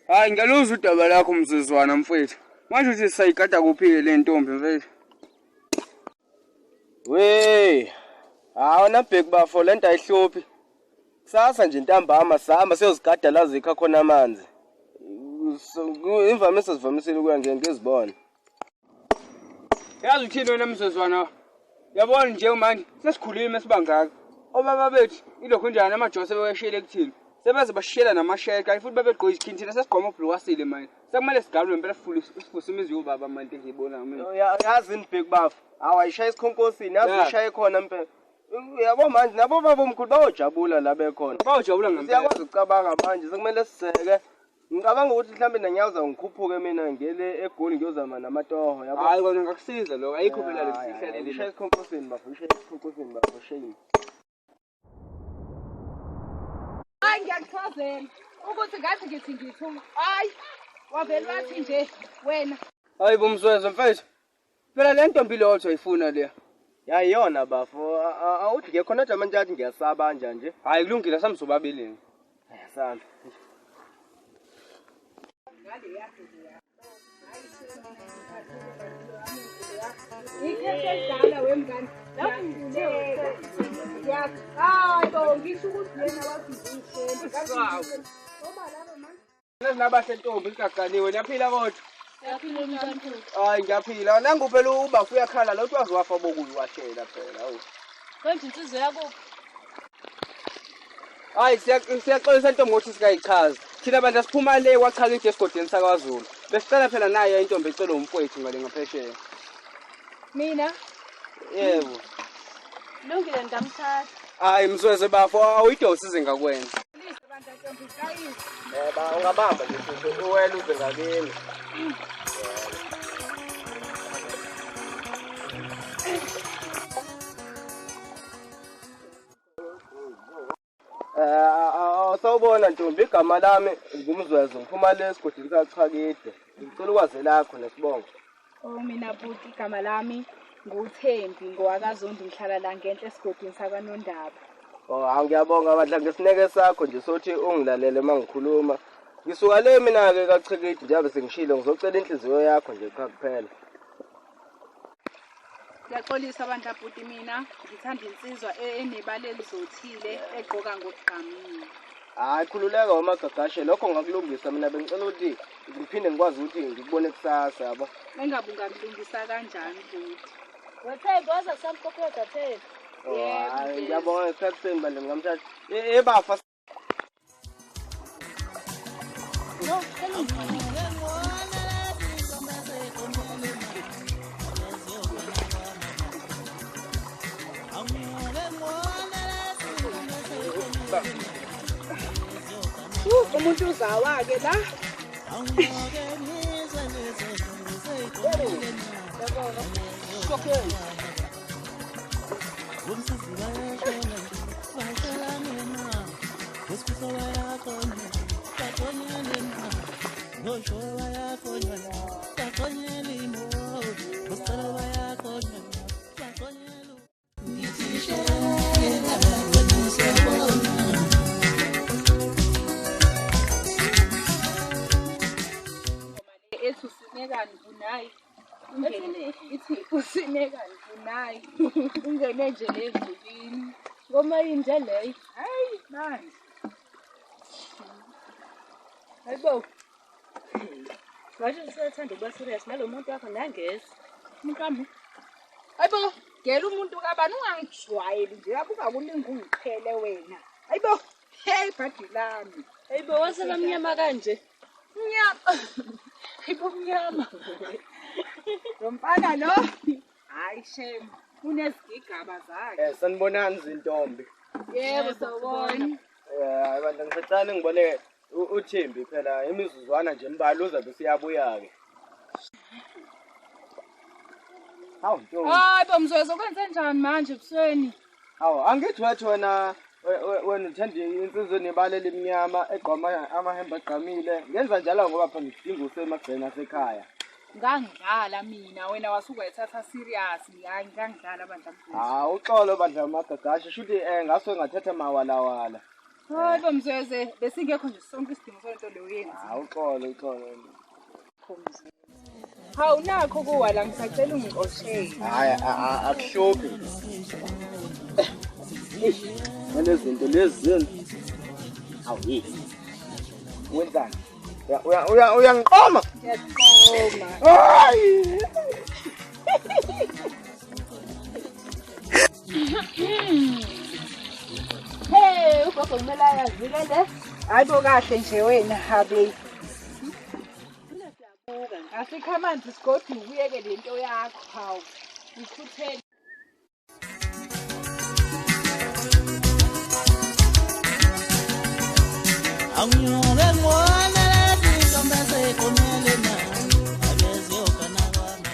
Hayi ngiyaluza udaba lakho mzuzwana mfethu. Manje uthi sayigada kuphi le ntombi mfethu? We, awona bheki bafo lento ayihluphi. Kusasa nje ntambama sihamba siyozigada la zikha khona amanzi. Imvamisa sivamisile ukuya ngezibona. Yazi uthini wena mzuzwana? Yabona nje manje sesikhulile sibangaka. Obaba bethu ilokho njani amajose beweshele kuthini? Sebeze bashiyela namasheka futhi babegqoka izikhini thina sesigqoma ubhlukasile manje. Sekumele sigalwe impela sifuse imizi yobaba manje ngiyibona mina. Yazi inibheki bafo. Awayishaya isikhonkosini, yazi ushaye khona impela. Yabo manje nabo baba omkhulu bayojabula la bekhona. Bayojabula ngempela. Siyakwazi ukucabanga manje sekumele siseke. Ngicabanga ukuthi mhlambe nanyaza ngikhuphuke mina ngele eGoli ngiyozama namatoho yabo. Hayi kona ngakusiza lokho ayikho phela lesihlaleli. Ushaye isikhonkosini bafo, ushaye isikhonkosini bafo shame. Hayi ngiyakuchazela ukuthi ngathi ngithi ngithu. Hayi wavela wathi nje wena. Hayi bomswezo mfethu. Phela le ntombi lo othi ayifuna le. Yayona bafo, awuthi ke khona nje manje athi ngiyasaba nje. Hayi kulungile samzobabeleni. Ayasana. Ikhesedala wemngane. Hayi bo ngisho ukuthi yena wathi ngishele. Ngoba laba manje. Nabahle ntombi sigagaliwe niyaphila kodwa. Yaphila umntwana. Hayi ngiyaphila. Nangu phela ubafu uyakhala lo uthi waziwafa bokuyi washela phela. Hawu. Konje insizwe yakuphi? Hayi siyaxolisa intombi ukuthi sikayichaza. Thina bandla siphuma le kwachakide esigodini sakwaZulu. Besicela phela naye intombi ecela umfowethu ngale ngaphesheya. Mina? Yebo. Lungile ngamthatha. Hayi msweze bafo awuyidosise ngakwenza. Lisa bantu ntombi kayini. Ungabamba nje uwela uze ngakini. Sawubona ntombi igama lami ngumzwezo ngiphuma le esigodini sakachakide. Ngicela ukwazi lakho nesibongo. Mina buti igama lami nguThembi ngowakaZondi ngihlala la ngenhle esigodini sakwaNondaba. Ngiyabonga badla ngesineke sakho nje sothi ungilalele mangikhuluma. Ngisuka le mina ke kachekide njengoba sengishilo ngizocela inhliziyo yakho nje kuphela. Ngiyaxolisa abantu abhuti mina ngithanda insizwa enebale elizothile egqoka ngokugqamile. Hayi khululeka wamagagashe lokho ngakulungisa mina bengicela ukuthi ngiphinde ngikwazi ukuthi ngikubone kusasa yabo. Engabe ungakulungisa kanjani buti? Wethemba waza kusamkhokheza phela. Hayi ngiyabonga isikhathi bandla ngamthatha. Ebafa No, Umuntu uzawa-ke la. Usinekani kunayi ithi usinekani kunayi ungene nje lezulwini ngoma yinje leyo hayi manje hayibo manje usathanda ukuba serious nalo muntu wakho nangezi. mkami hayibo ngela umuntu kabani ungangijwayeli nje abuka kuningi ungiqhele wena hayibo hey bhadi lami Hayibo wasela mnyama kanje. mnyama hayibo mnyama lo mfana lo hayi shame unezigigaba zakhe sanibonani zintombi. yebo sawubona Hayi bandla ngisacela ngibone uThembi phela imizuzwana nje imbaluza bese iyabuya ke. Hawu ntombi. hayi bomzwezo kwenze njani manje ebusweni Hawu angithi wathi wena uthanda insizwe nebalela iminyama egqoma amahembe agqamile. Ngenza njalo ngoba phela ngidinga usemagcena sekhaya. ngangidlala mina wena wasuka ethatha serious ngangidlala bandla mfethu Uxolo bandla amagagashe shuthi ngase ngathatha mawalawala. Hayi bomzweze besingekho nje sonke isidingo sonto leyo yenza. Hawu uxolo. Hawu nakho kuwa la ngisacela ungixoshele. Hayi akuhluphi. Nalezi zinto lezi. Hawu yini. Wenzani? Uyangiqoma? Ngiyaqoma. Hayi. Hey, ugogo kumele ayazile le. Hayibo kahle nje wena habe. Asikhamanzi sigodi ubuyeke lento yakho hawu. Ngikhuthele. Angiyole ngwana lezintombi ezikhomele na abeziyokana kwana